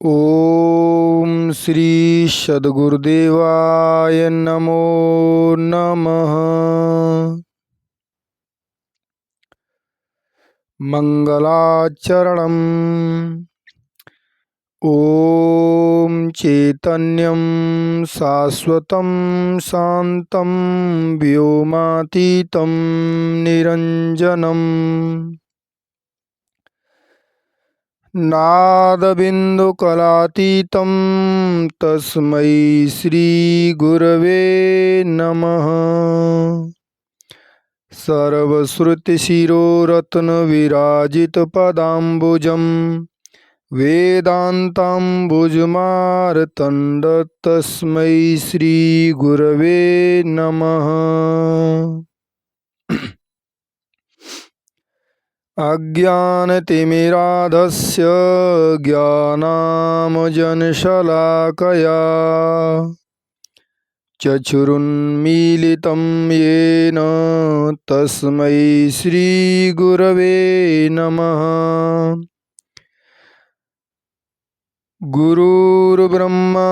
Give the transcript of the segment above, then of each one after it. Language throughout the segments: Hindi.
ओम श्री सद्गुरुदेवाय नमो नमः। मंगलाचरणम्। ओम चैतन्यं शाश्वतं शान्तं व्योमातीतं निरञ्जनम् नादबिन्दुकलातीतं तस्मै श्रीगुरवे नमः। सर्वश्रुतिशिरोरत्नविराजितपदाम्बुजं वेदान्ताम्बुजमार्तण्ड तस्मै श्रीगुरवे नमः। अज्ञानतिमिराधस्य ज्ञानामजनशलाकया चक्षुरुन्मीलितं येन तस्मै श्रीगुरवे नमः। गुरुर्ब्रह्मा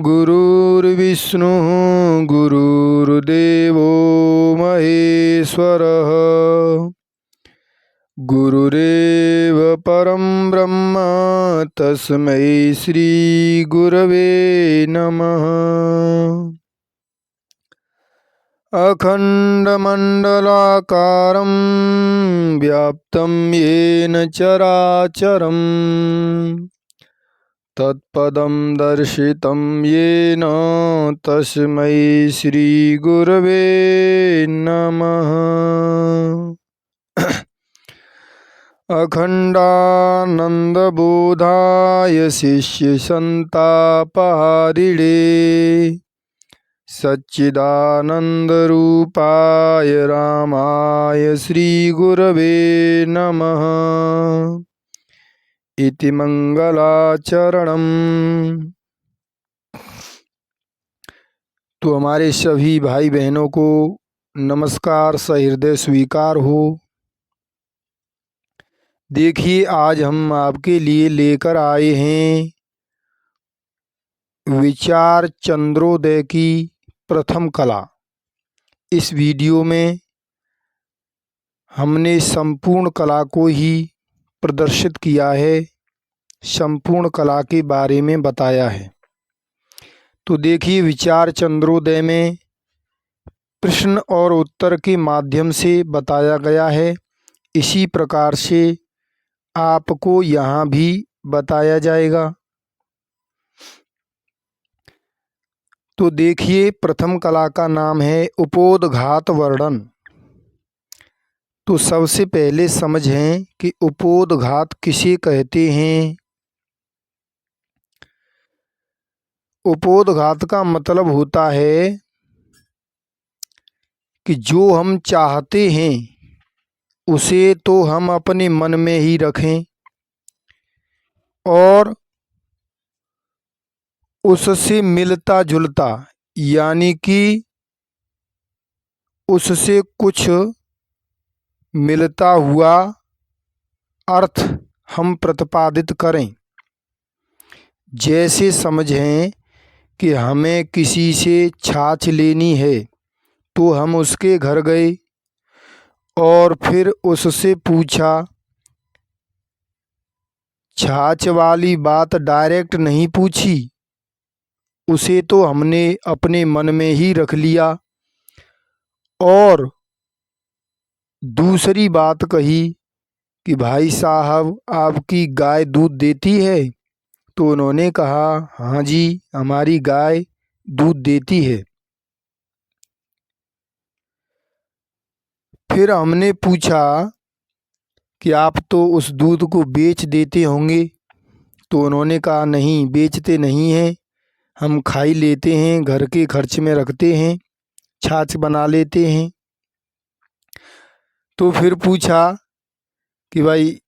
गुरुर्विष्णुः गुरुर्देवो महेश्वरः गुरुरेव परं ब्रह्म तस्मै श्रीगुरवे नमः। अखण्डमण्डलाकारं व्याप्तं येन चराचरं तत्पदं दर्शितं येन तस्मै श्रीगुरवे नमः। अखण्डानन्दबोधाय शिष्यसन्तापहारिणे सच्चिदानन्दरूपाय रामाय श्रीगुरवे नमः इति मंगलाचरणम्। तो हमारे सभी भाई बहनों को नमस्कार सहृदय स्वीकार हो। देखिए, आज हम आपके लिए लेकर आए हैं विचार चंद्रोदय की प्रथम कला। इस वीडियो में हमने संपूर्ण कला को ही प्रदर्शित किया है, संपूर्ण कला के बारे में बताया है। तो देखिए, विचार चंद्रोदय में प्रश्न और उत्तर के माध्यम से बताया गया है। इसी प्रकार से आपको यहाँ भी बताया जाएगा। तो देखिए, प्रथम कला का नाम है उपोद्घात वर्णन। तो सबसे पहले समझें कि उपोद्घात किसे कहते हैं। उपोद्घात का मतलब होता है कि जो हम चाहते हैं उसे तो हम अपने मन में ही रखें और उससे मिलता जुलता यानी कि उससे कुछ मिलता हुआ अर्थ हम प्रतिपादित करें। जैसे समझें कि हमें किसी से छाछ लेनी है, तो हम उसके घर गए और फिर उससे पूछा। छाछ वाली बात डायरेक्ट नहीं पूछी, उसे तो हमने अपने मन में ही रख लिया और दूसरी बात कही कि भाई साहब, आपकी गाय दूध देती है? तो उन्होंने कहा, हाँ जी, हमारी गाय दूध देती है। फिर हमने पूछा कि आप तो उस दूध को बेच देते होंगे? तो उन्होंने कहा, नहीं, बेचते नहीं हैं, हम खाई लेते हैं, घर के खर्च में रखते हैं, छाछ बना लेते हैं। तो फिर पूछा कि भाई,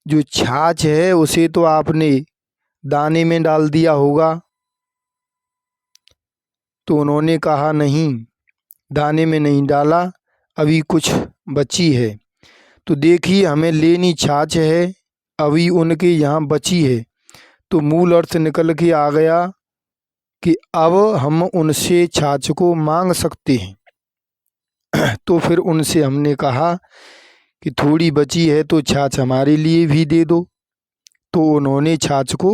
जो छाछ है उसे तो आपने दाने में डाल दिया होगा? तो उन्होंने कहा, नहीं, दाने में नहीं डाला, अभी कुछ बची है। तो देखिए, हमें लेनी छाछ है, अभी उनके यहाँ बची है, तो मूल अर्थ निकल के आ गया कि अब हम उनसे छाछ को मांग सकते हैं। तो फिर उनसे हमने कहा कि थोड़ी बची है तो छाछ हमारे लिए भी दे दो। तो उन्होंने छाछ को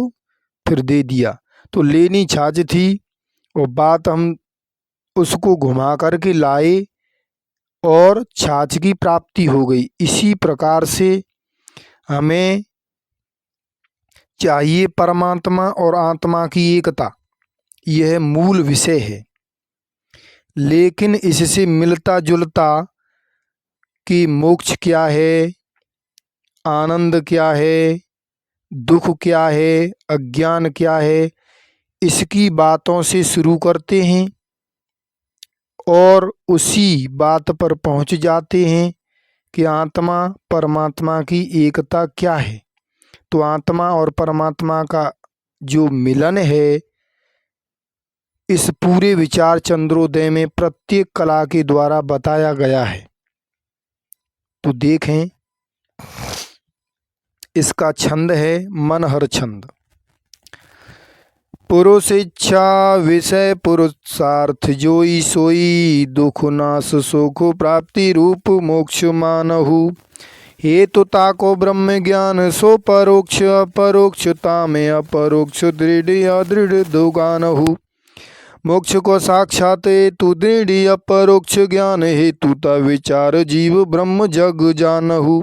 फिर दे दिया। तो लेनी छाछ थी और बात हम उसको घुमा करके लाए और छाछ की प्राप्ति हो गई। इसी प्रकार से हमें चाहिए परमात्मा और आत्मा की एकता, यह मूल विषय है। लेकिन इससे मिलता जुलता कि मोक्ष क्या है, आनंद क्या है, दुख क्या है, अज्ञान क्या है, इसकी बातों से शुरू करते हैं और उसी बात पर पहुंच जाते हैं कि आत्मा परमात्मा की एकता क्या है। तो आत्मा और परमात्मा का जो मिलन है, इस पूरे विचार चंद्रोदय में प्रत्येक कला के द्वारा बताया गया है। तो देखें, इसका छंद है मनहर छंद। पुरुष इच्छा विषय पुरुषार्थ जोई सोई, दुख नाश सुख प्राप्ति रूप मोक्ष मानहु। हेतुता को ब्रह्म ज्ञान सो परोक्ष, अपरोक्षता में अपरोक्ष दृढ़ अदृढ़ दुगानहु। मोक्ष को साक्षात हेतु दृढ़ अपरोक्ष ज्ञान, हेतुता विचार जीव ब्रह्म जग जानहु।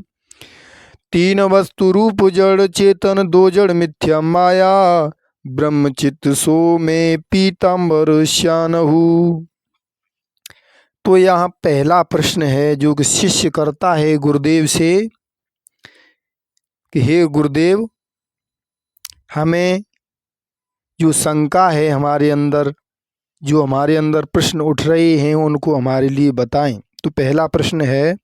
तीन वस्तु रूप जड़ चेतन, दो जड़ मिथ्या माया, ब्रह्म चित्त सो में पीताम्बर श्यानहु। तो यहाँ पहला प्रश्न है जो कि शिष्य करता है गुरुदेव से कि हे गुरुदेव, हमें जो शंका है हमारे अंदर, जो हमारे अंदर प्रश्न उठ रहे हैं, उनको हमारे लिए बताएं। तो पहला प्रश्न है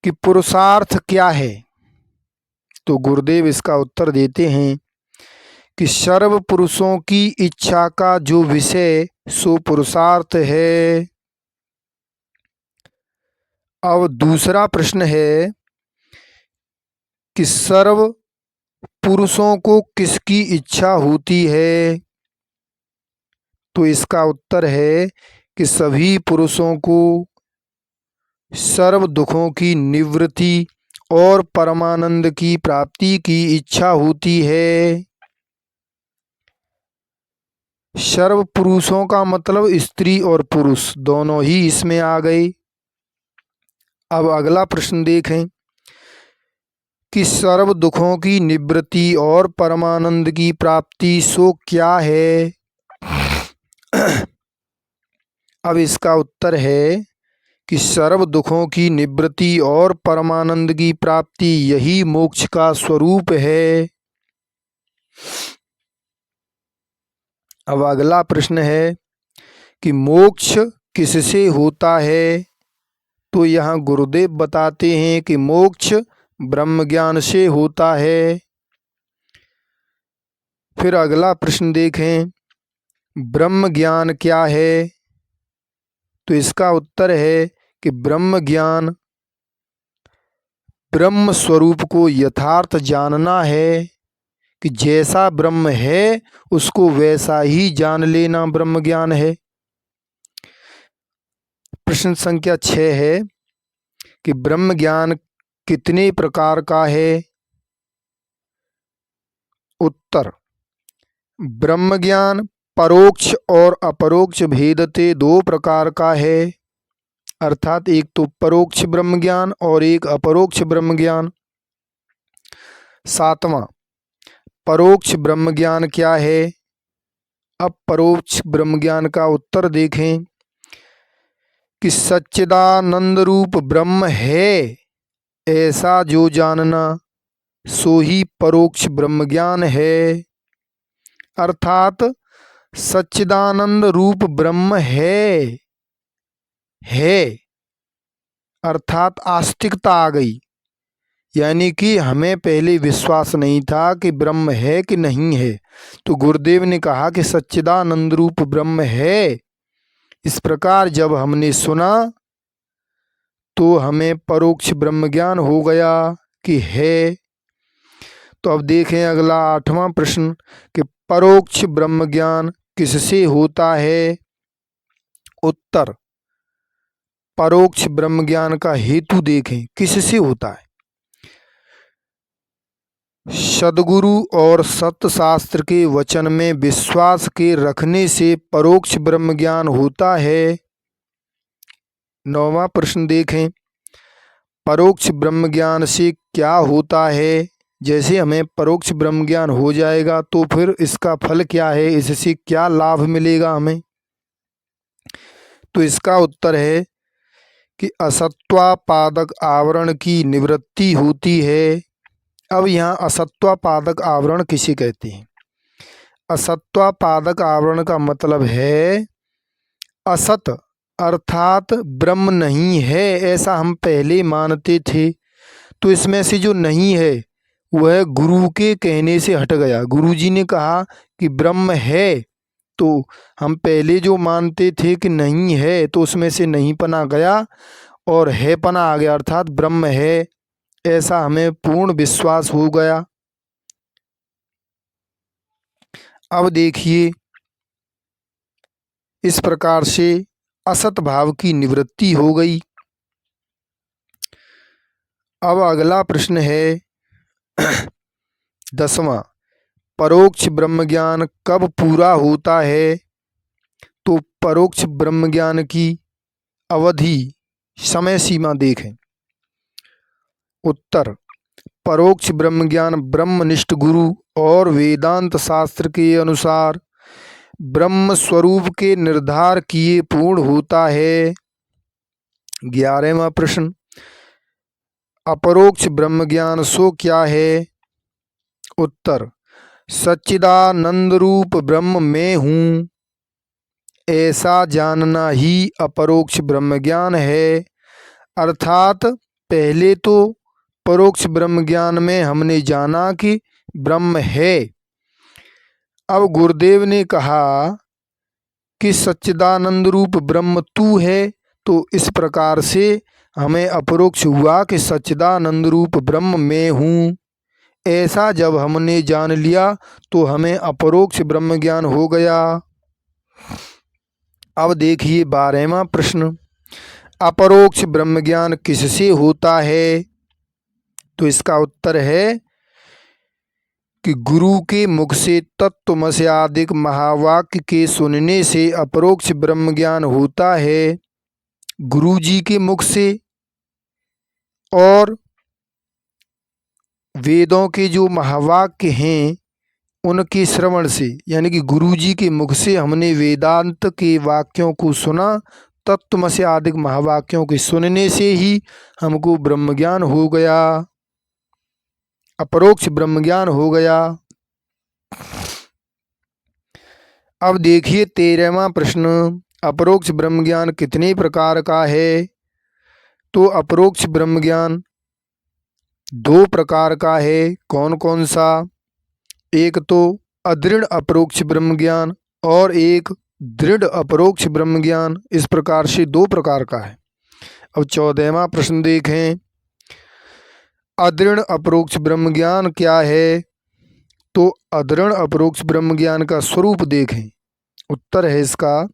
कि पुरुषार्थ क्या है। तो गुरुदेव इसका उत्तर देते हैं कि सर्व पुरुषों की इच्छा का जो विषय सो पुरुषार्थ है। अब दूसरा प्रश्न है कि सर्व पुरुषों को किसकी इच्छा होती है। तो इसका उत्तर है कि सभी पुरुषों को सर्व दुखों की निवृत्ति और परमानंद की प्राप्ति की इच्छा होती है। सर्व पुरुषों का मतलब स्त्री और पुरुष दोनों ही इसमें आ गए। अब अगला प्रश्न देखें कि सर्व दुखों की निवृत्ति और परमानंद की प्राप्ति सो क्या है। अब इसका उत्तर है कि सर्व दुखों की निवृत्ति और परमानंद की प्राप्ति यही मोक्ष का स्वरूप है। अब अगला प्रश्न है कि मोक्ष किससे होता है। तो यहाँ गुरुदेव बताते हैं कि मोक्ष ब्रह्म ज्ञान से होता है। फिर अगला प्रश्न देखें, ब्रह्म ज्ञान क्या है। तो इसका उत्तर है कि ब्रह्म ज्ञान ब्रह्म स्वरूप को यथार्थ जानना है, कि जैसा ब्रह्म है उसको वैसा ही जान लेना ब्रह्म ज्ञान है। प्रश्न संख्या 6 है कि ब्रह्म ज्ञान कितने प्रकार का है। उत्तर, ब्रह्म ज्ञान परोक्ष और अपरोक्ष भेदते दो प्रकार का है। अर्थात एक तो परोक्ष ब्रह्म ज्ञान और एक अपरोक्ष ब्रह्म ज्ञान। सातवां, परोक्ष ब्रह्म ज्ञान क्या है। अब परोक्ष ब्रह्म ज्ञान का उत्तर देखें कि सच्चिदानंद रूप ब्रह्म है ऐसा जो जानना सो ही परोक्ष ब्रह्म ज्ञान है। अर्थात सच्चिदानंद रूप ब्रह्म है अर्थात आस्तिकता आ गई, यानी कि हमें पहले विश्वास नहीं था कि ब्रह्म है कि नहीं है। तो गुरुदेव ने कहा कि सच्चिदानंद रूप ब्रह्म है। इस प्रकार जब हमने सुना तो हमें परोक्ष ब्रह्म ज्ञान हो गया कि है। तो अब देखें अगला 8वां प्रश्न कि परोक्ष ब्रह्म ज्ञान किससे होता है। उत्तर, परोक्ष ब्रह्म ज्ञान का हेतु देखें किससे होता है। सद्गुरु और सत्य शास्त्र के वचन में विश्वास के रखने से परोक्ष ब्रह्म ज्ञान होता है। 9वां प्रश्न देखें, परोक्ष ब्रह्म ज्ञान से क्या होता है। जैसे हमें परोक्ष ब्रह्म ज्ञान हो जाएगा तो फिर इसका फल क्या है, इससे क्या लाभ मिलेगा हमें। तो इसका उत्तर है कि असत्वापादक आवरण की निवृत्ति होती है। अब यहाँ असत्वापादक आवरण किसे कहते हैं। असत्वापादक आवरण का मतलब है असत अर्थात ब्रह्म नहीं है ऐसा हम पहले मानते थे, तो इसमें से जो नहीं है वह गुरु के कहने से हट गया। गुरु जी ने कहा कि ब्रह्म है, तो हम पहले जो मानते थे कि नहीं है तो उसमें से नहीं पना गया और है पना आ गया, अर्थात ब्रह्म है ऐसा हमें पूर्ण विश्वास हो गया। अब देखिए इस प्रकार से असत भाव की निवृत्ति हो गई। अब अगला प्रश्न है 10वां, परोक्ष ब्रह्म ज्ञान कब पूरा होता है। तो परोक्ष ब्रह्म ज्ञान की अवधि समय सीमा देखें। उत्तर, परोक्ष ब्रह्म ज्ञान ब्रह्मनिष्ठ गुरु और वेदांत शास्त्र के अनुसार ब्रह्म स्वरूप के निर्धार किए पूर्ण होता है। 11वां प्रश्न, अपरोक्ष ब्रह्म ज्ञान सो क्या है। उत्तर, सच्चिदानंद रूप ब्रह्म मैं हूँ ऐसा जानना ही अपरोक्ष ब्रह्म ज्ञान है। अर्थात पहले तो परोक्ष ब्रह्म ज्ञान में हमने जाना कि ब्रह्म है। अब गुरुदेव ने कहा कि सच्चिदानंद रूप ब्रह्म तू है, तो इस प्रकार से हमें अपरोक्ष हुआ कि सच्चिदानंद रूप ब्रह्म मैं हूँ। ऐसा जब हमने जान लिया तो हमें अपरोक्ष ब्रह्म ज्ञान हो गया। अब देखिए 12वां प्रश्न, अपरोक्ष ब्रह्म ज्ञान किससे होता है। तो इसका उत्तर है कि गुरु के मुख से तत्त्वमस्यादिक महावाक्य के सुनने से अपरोक्ष ब्रह्म ज्ञान होता है। गुरु जी के मुख से और वेदों के जो महावाक्य हैं उनके श्रवण से, यानी कि गुरु जी के मुख से हमने वेदांत के वाक्यों को सुना, तत्त्वमस्यादिक महावाक्यों के सुनने से ही हमको ब्रह्म ज्ञान हो गया, अपरोक्ष ब्रह्म ज्ञान हो गया। अब देखिए 13वां प्रश्न, अपरोक्ष ब्रह्म ज्ञान कितने प्रकार का है। तो अपरोक्ष ब्रह्म ज्ञान 2 प्रकार का है। कौन कौन सा। एक तो अदृढ़ अपरोक्ष ब्रह्म ज्ञान और एक दृढ़ अपरोक्ष ब्रह्म ज्ञान, इस प्रकार से 2 प्रकार का है। अब 14वां प्रश्न देखें, अदृढ़ अपरोक्ष ब्रह्म ज्ञान क्या है। तो अदृढ़ अपरोक्ष ब्रह्म ज्ञान का स्वरूप देखें। उत्तर है इसका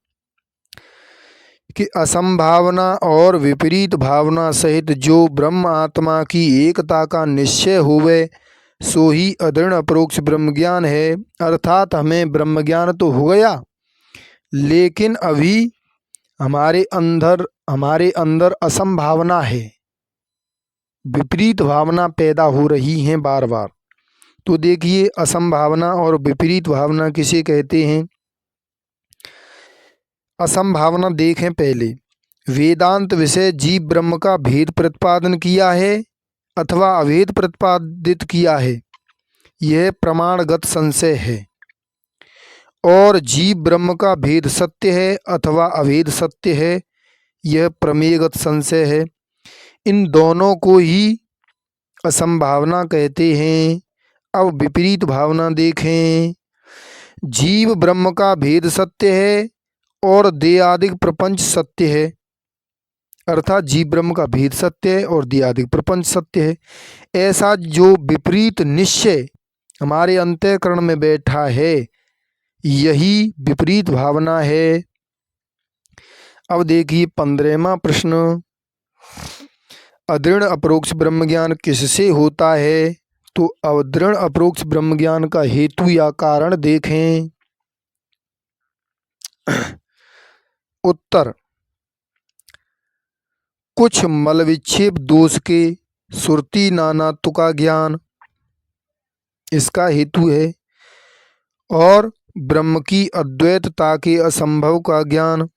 कि असंभावना और विपरीत भावना सहित जो ब्रह्म आत्मा की एकता का निश्चय होवे सो ही अदृढ़ अपरोक्ष ब्रह्म ज्ञान है। अर्थात हमें ब्रह्म ज्ञान तो हो गया, लेकिन अभी हमारे अंदर असंभावना है, विपरीत भावना पैदा हो रही हैं बार बार। तो देखिए असंभावना और विपरीत भावना किसे कहते हैं। असंभावना देखें पहले, वेदांत विषय जीव ब्रह्म का भेद प्रतिपादन किया है अथवा अभेद प्रतिपादित किया है, यह प्रमाणगत संशय है। और जीव ब्रह्म का भेद सत्य है अथवा अभेद सत्य है, यह प्रमेयगत संशय है। इन दोनों को ही असंभावना कहते हैं। अब विपरीत भावना देखें, जीव ब्रह्म का भेद सत्य है और देहादिक प्रपंच सत्य है। अर्थात जीव ब्रह्म का भेद सत्य है और देहादिक प्रपंच सत्य है। ऐसा जो विपरीत निश्चय हमारे अंतःकरण में बैठा है, यही विपरीत भावना है। अब देखिए 15वां प्रश्न, अदृढ़ अपरोक्ष ब्रह्म ज्ञान किससे होता है? तो अदृढ़ अपरोक्ष ब्रह्म ज्ञान का हेतु या कारण देखें। उत्तर, कुछ मल विक्षेप दोष के सुरति नानात्व का ज्ञान इसका हेतु है, और ब्रह्म की अद्वैतता के असंभव का ज्ञान,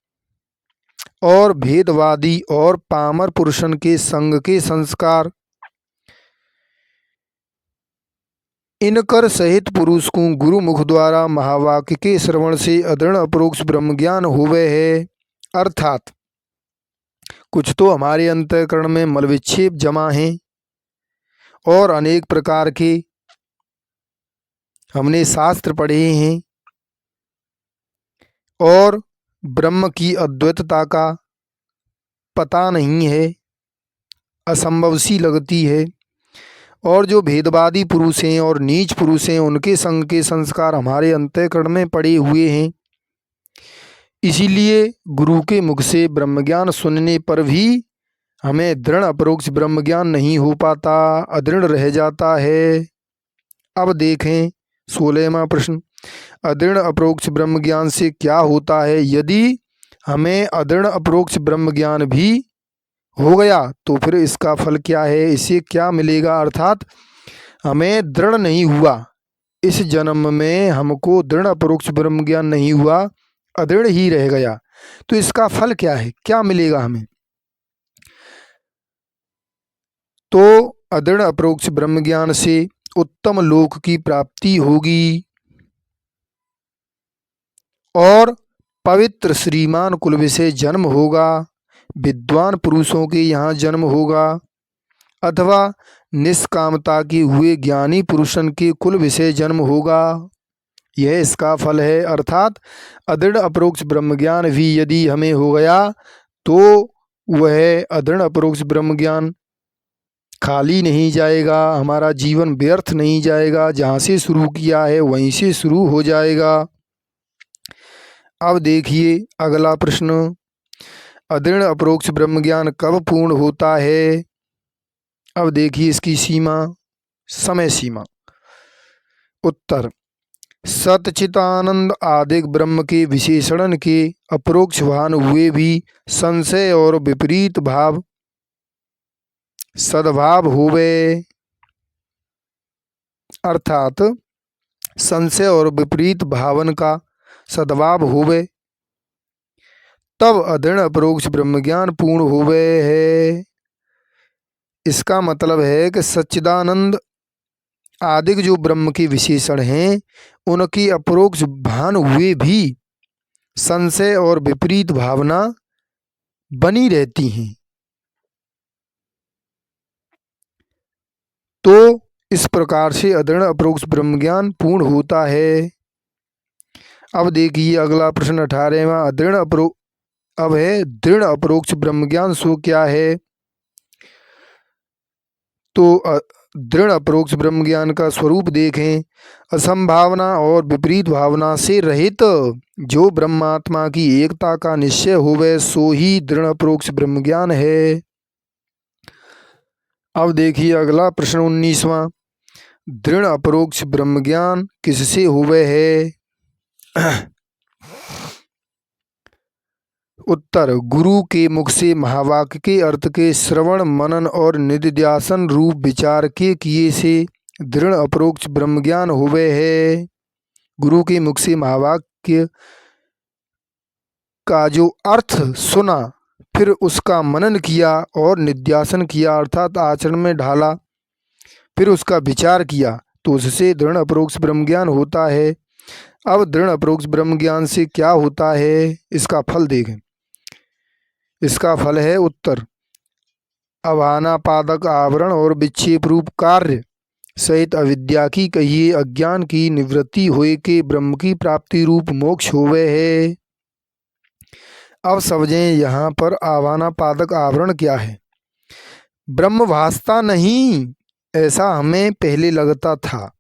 और भेदवादी और पामर पुरुषन के संग के संस्कार। इनकर सहित पुरुष को गुरु मुख द्वारा महावाक्य के श्रवण से अदृढ़ अपरोक्ष ब्रह्म ज्ञान होवे है। अर्थात कुछ तो हमारे अंतःकरण में मल विक्षेप जमा हैं और अनेक प्रकार के हमने शास्त्र पढ़े हैं और ब्रह्म की अद्वैतता का पता नहीं है, असंभव सी लगती है, और जो भेदवादी पुरुष हैं और नीच पुरुष हैं उनके संग के संस्कार हमारे अंतःकरण में पड़े हुए हैं। इसीलिए गुरु के मुख से ब्रह्म ज्ञान सुनने पर भी हमें दृढ़ अपरोक्ष ब्रह्म ज्ञान नहीं हो पाता, अदृढ़ रह जाता है। अब देखें 16वां प्रश्न, अदृढ़ अपरोक्ष ब्रह्म ज्ञान से क्या होता है? यदि हमें अदृढ़ अपरोक्ष ब्रह्म ज्ञान भी हो गया तो फिर इसका फल क्या है, इससे क्या मिलेगा? अर्थात हमें दृढ़ नहीं हुआ, इस जन्म में हमको दृढ़ अपरोक्ष ब्रह्म ज्ञान नहीं हुआ, अदृढ़ ही रह गया, तो इसका फल क्या है, क्या मिलेगा हमें? तो अदृढ़ अपरोक्ष ब्रह्म ज्ञान से उत्तम लोक की प्राप्ति होगी और पवित्र श्रीमान कुल विषय जन्म होगा, विद्वान पुरुषों के यहाँ जन्म होगा, अथवा निष्कामता के हुए ज्ञानी पुरुषन के कुल विषय जन्म होगा। यह इसका फल है। अर्थात अदृढ़ अपरोक्ष ब्रह्म ज्ञान भी यदि हमें हो गया तो वह अदृढ़ अपरोक्ष ब्रह्म ज्ञान खाली नहीं जाएगा, हमारा जीवन व्यर्थ नहीं जाएगा, जहाँ से शुरू किया है वहीं से शुरू हो जाएगा। अब देखिए अगला प्रश्न, अदृढ़ अपरोक्ष ब्रह्म ज्ञान कब पूर्ण होता है? अब देखिए इसकी सीमा, समय सीमा। उत्तर, सच्चिदानंद आदिक ब्रह्म के विशेषण के अपरोक्ष भान हुए भी संशय और विपरीत भाव सद्भाव होवे। अर्थात संशय और विपरीत भावन का सद्भाव होवे तब अदृढ़ अपरोक्ष ब्रह्म ज्ञान पूर्ण होवे है। इसका मतलब है कि सच्चिदानंद आदिक जो ब्रह्म के विशेषण हैं उनकी अपरोक्ष भान हुए भी संशय और विपरीत भावना बनी रहती हैं, तो इस प्रकार से अदृढ़ अपरोक्ष ब्रह्म ज्ञान पूर्ण होता है। अब देखिए अगला प्रश्न 18वां, अब है दृढ़ अपरोक्ष ब्रह्म ज्ञान सो क्या है? तो दृढ़ अपरोक्ष ब्रह्म ज्ञान का स्वरूप देखें। असंभावना और विपरीत भावना से रहित जो ब्रह्मात्मा की एकता का निश्चय होवे सो ही दृढ़ अपरोक्ष ब्रह्म ज्ञान है। अब देखिए अगला प्रश्न 19वां, दृढ़ अपरोक्ष ब्रह्म ज्ञान किससे होवे है? उत्तर, गुरु के मुख से महावाक्य के अर्थ के श्रवण मनन और निधिध्यासन रूप विचार के किए से दृढ़ अपरोक्ष ब्रह्म ज्ञान होवे है। गुरु के मुख से महावाक्य का जो अर्थ सुना, फिर उसका मनन किया और निध्यासन किया अर्थात आचरण में ढाला, फिर उसका विचार किया, तो उससे दृढ़ अपरोक्ष ब्रह्म ज्ञान होता है। अब दृढ़ अपरोक्ष ब्रह्म ज्ञान से क्या होता है, इसका फल देखें। इसका फल है उत्तर, अभानापादक आवरण और विक्षेप रूप कार्य सहित अविद्या की कहिए अज्ञान की निवृत्ति होए के ब्रह्म की प्राप्ति रूप मोक्ष होवे है। अब समझें यहाँ पर आवानापादक आवरण क्या है। ब्रह्म भासता नहीं ऐसा हमें पहले लगता था,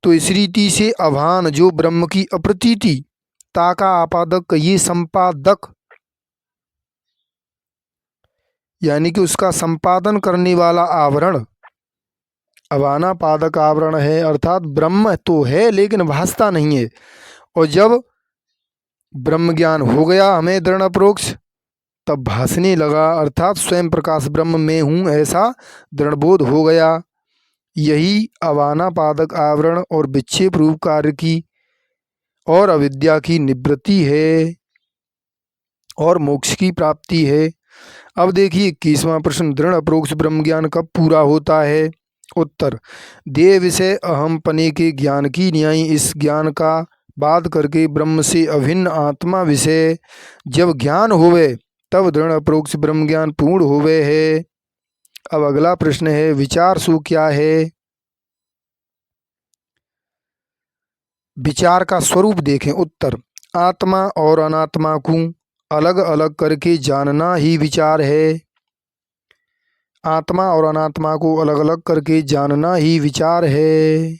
तो इस रीति से अभान जो ब्रह्म की अप्रतीति ताका आपादक, ये संपादक यानी कि उसका संपादन करने वाला आवरण अभानापादक आवरण है, अर्थात ब्रह्म तो है लेकिन भासता नहीं है। और जब ब्रह्म ज्ञान हो गया हमें दृढ़ अपरोक्ष, तब भासने लगा, अर्थात स्वयं प्रकाश ब्रह्म में हूँ ऐसा दृढ़बोध हो गया। यही अभानापादक आवरण और विक्षेप रूप कार्य की और अविद्या की निवृत्ति है और मोक्ष की प्राप्ति है। अब देखिए 21वां प्रश्न, दृढ़ अपरोक्ष ब्रह्म ज्ञान कब पूरा होता है? उत्तर, देह विषय अहम पने के ज्ञान की न्याय इस ज्ञान का बात करके ब्रह्म से अभिन्न आत्मा विषय जब ज्ञान होवे तब दृढ़ अपरोक्ष ब्रह्म ज्ञान पूर्ण होवे है। अब अगला प्रश्न है, विचार सो क्या है? विचार का स्वरूप देखें। उत्तर, आत्मा और अनात्मा को अलग अलग करके जानना ही विचार है। आत्मा और अनात्मा को अलग अलग करके जानना ही विचार है।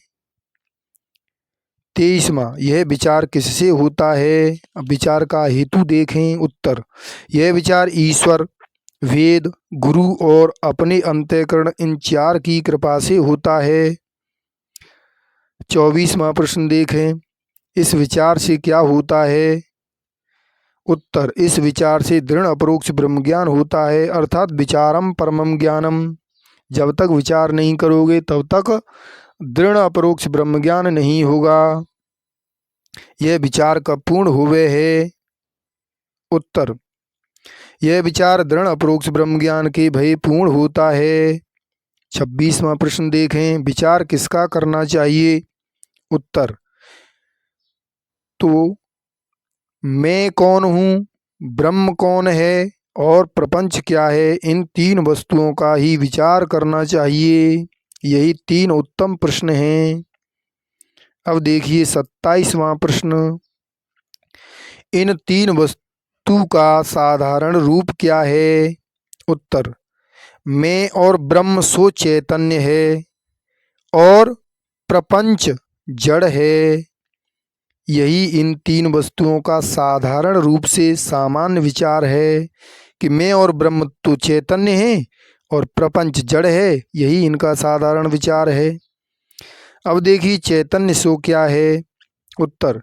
23वां, यह विचार किससे होता है? अब विचार का हेतु देखें। उत्तर, यह विचार ईश्वर, वेद, गुरु और अपने अंतःकरण इन चार की कृपा से होता है। 24वां प्रश्न देखें, इस विचार से क्या होता है? उत्तर, इस विचार से दृढ़ अपरोक्ष ब्रह्म ज्ञान होता है, अर्थात विचारम परमम ज्ञानम। जब तक विचार नहीं करोगे तब तक दृढ़ अपरोक्ष ब्रह्म ज्ञान नहीं होगा। यह विचार कब पूर्ण हुए है? उत्तर, यह विचार दृढ़ अपरोक्ष ब्रह्म ज्ञान के भय पूर्ण होता है। 26वां प्रश्न देखें, विचार किसका करना चाहिए? उत्तर, तो मैं कौन हूँ, ब्रह्म कौन है और प्रपंच क्या है, इन तीन वस्तुओं का ही विचार करना चाहिए। यही तीन उत्तम प्रश्न हैं। अब देखिए 27वां प्रश्न, इन तीन वस्तु का साधारण रूप क्या है? उत्तर, मैं और ब्रह्म सो चैतन्य है और प्रपंच जड़ है। यही इन तीन वस्तुओं का साधारण रूप से सामान्य विचार है कि मैं और ब्रह्म तो चैतन्य है और प्रपंच जड़ है, यही इनका साधारण विचार है। अब देखिए चैतन्य सो क्या है? उत्तर,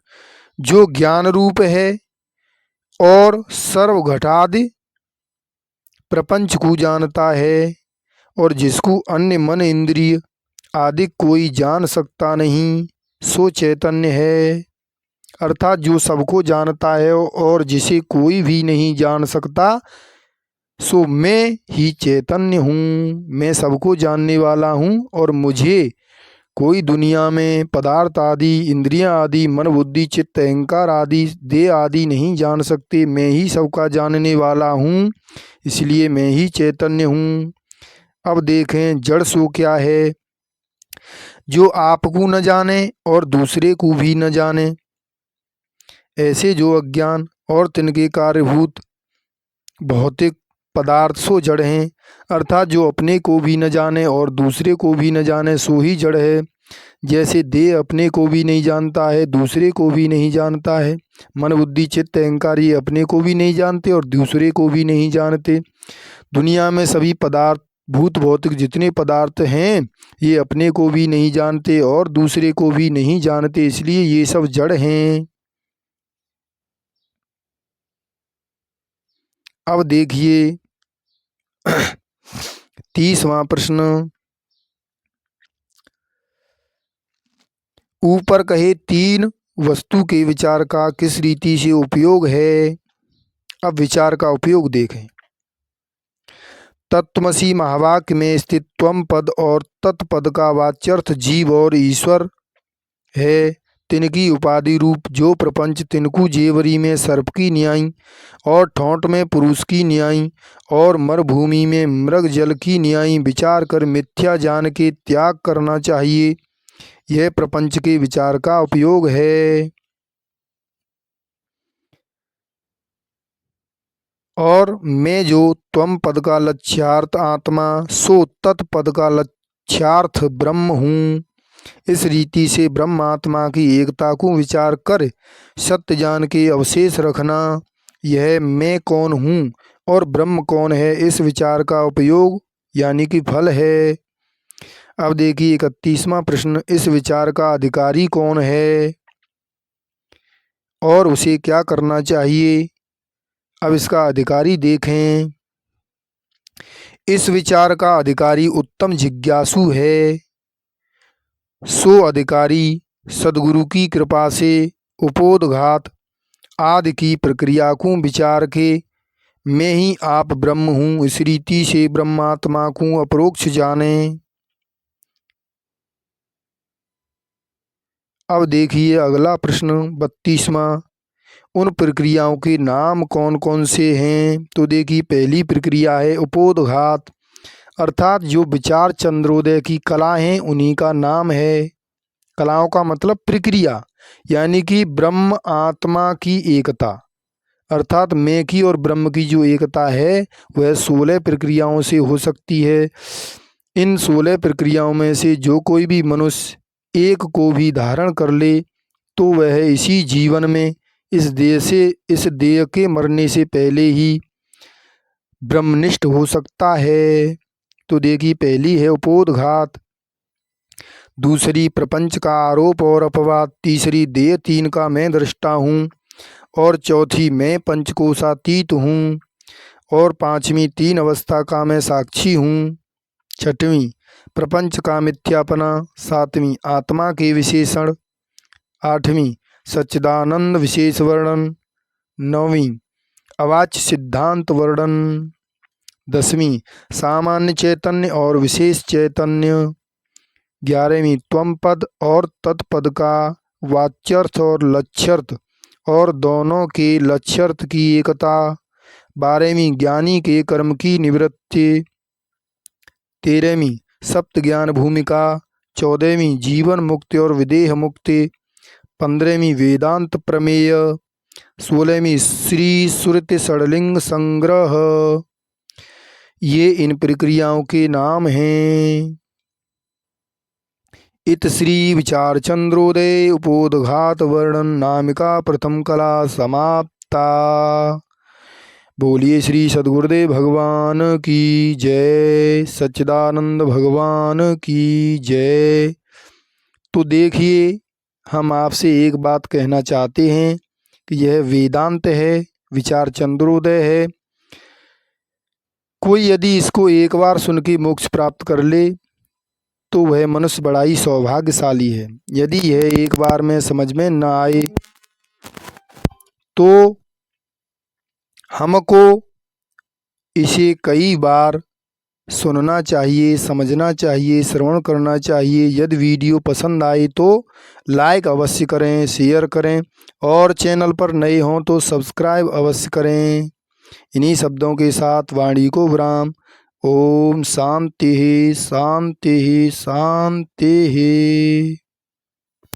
जो ज्ञान रूप है और सर्व घटादि प्रपंच को जानता है और जिसको अन्य मन इंद्रिय आदि कोई जान सकता नहीं, सो चैतन्य है। अर्थात जो सबको जानता है और जिसे कोई भी नहीं जान सकता, सो मैं ही चैतन्य हूँ। मैं सबको जानने वाला हूँ और मुझे कोई दुनिया में पदार्थ आदि, इंद्रियां आदि, मन बुद्धि चित्त अहंकार आदि, देह आदि नहीं जान सकते। मैं ही सबका जानने वाला हूँ, इसलिए मैं ही चैतन्य हूँ। अब देखें जड़ सो क्या है? जो आपको न जाने और दूसरे को भी न जाने, ऐसे जो अज्ञान और तिनके कार्यभूत भौतिक पदार्थ सो जड़ हैं, अर्थात जो अपने को भी न जाने और दूसरे को भी न जाने, सो ही जड़ है। जैसे देह अपने को भी नहीं जानता है, दूसरे को भी नहीं जानता है, मन बुद्धि चित्त अहंकार ये अपने को भी नहीं जानते और दूसरे को भी नहीं जानते। दुनिया में सभी पदार्थ भूत भौतिक जितने पदार्थ हैं ये अपने को भी नहीं जानते और दूसरे को भी नहीं जानते, इसलिए ये सब जड़ हैं। अब देखिए 30वां प्रश्न, ऊपर कहे तीन वस्तु के विचार का किस रीति से उपयोग है? अब विचार का उपयोग देखें। तत्त्वमसि महावाक्य में स्थित त्वम पद और तत्पद का वाच्यर्थ जीव और ईश्वर है। तिनकी उपाधि रूप जो प्रपंच तिनको जेवरी में सर्प की न्याय और ठोंठ में पुरुष की न्याय और मरुभूमि में मृग जल की न्याय विचार कर मिथ्या जान के त्याग करना चाहिए। यह प्रपंच के विचार का उपयोग है। और मैं जो त्वम पद का लक्ष्यार्थ आत्मा, सो तत्पद का लक्ष्यार्थ ब्रह्म हूँ। इस रीति से ब्रह्मात्मा की एकता को विचार कर सत्य जान के अवशेष रखना, यह मैं कौन हूँ और ब्रह्म कौन है, इस विचार का उपयोग यानी कि फल है। अब देखिए 31वां प्रश्न, इस विचार का अधिकारी कौन है और उसे क्या करना चाहिए। अब इसका अधिकारी देखें। इस विचार का अधिकारी उत्तम जिज्ञासु है। सो अधिकारी सद्गुरु की कृपा से उपोद्घात आदि की प्रक्रिया को विचार के मैं ही आप ब्रह्म हूँ, इस रीति से ब्रह्मात्मा को अपरोक्ष जाने। अब देखिए अगला प्रश्न 32वां, उन प्रक्रियाओं के नाम कौन कौन से हैं। तो देखिए पहली प्रक्रिया है उपोद्घात, अर्थात जो विचार चंद्रोदय की कला हैं उन्हीं का नाम है। कलाओं का मतलब प्रक्रिया, यानी कि ब्रह्म आत्मा की एकता, अर्थात मैं की और ब्रह्म की जो एकता है वह 16 प्रक्रियाओं से हो सकती है। इन 16 प्रक्रियाओं में से जो कोई भी मनुष्य एक को भी धारण कर ले तो वह इसी जीवन में इस देह के मरने से पहले ही ब्रह्मनिष्ठ हो सकता है। तो देखिए पहली है उपोद्घात, दूसरी प्रपंच का आरोप और अपवाद, तीसरी देह तीन का मैं दृष्टा हूँ और चौथी मैं पंचकोशातीत हूँ और पांचवी तीन अवस्था का मैं साक्षी हूँ, छठवीं प्रपंच का मिथ्यापना, सातवीं आत्मा के विशेषण, आठवीं सच्चिदानंद विशेष वर्णन, नौवीं अवाच्य सिद्धांत वर्णन, दसवीं सामान्य चैतन्य और विशेष चैतन्य, 11वीं त्वम पद और तत्पद का वाच्यर्थ और लक्ष्यर्थ और दोनों के लक्ष्यर्थ की एकता, 12वीं ज्ञानी के कर्म की निवृत्ति, 13वीं सप्त ज्ञान भूमिका, 14वीं जीवन मुक्ति और विदेह मुक्ति, 15वीं वेदांत प्रमेय, 16वीं श्री श्रुति षडलिंग संग्रह। ये इन प्रक्रियाओं के नाम हैं। इत श्री विचार चंद्रोदय उपोद्घात वर्णन नामिका प्रथम कला समाप्ता। बोलिए श्री सद्गुरुदेव भगवान की जय, सच्चिदानंद भगवान की जय। तो देखिए हम आपसे एक बात कहना चाहते हैं कि यह वेदांत है, विचार चंद्रोदय है। कोई यदि इसको एक बार सुन के मोक्ष प्राप्त कर ले तो वह मनुष्य बड़ा ही सौभाग्यशाली है। यदि यह एक बार में समझ में न आए तो हमको इसे कई बार सुनना चाहिए, समझना चाहिए, श्रवण करना चाहिए। यदि वीडियो पसंद आए तो लाइक अवश्य करें, शेयर करें और चैनल पर नए हों तो सब्सक्राइब अवश्य करें। इन्हीं शब्दों के साथ वाणी को विराम। ओम शांति शांति शांति।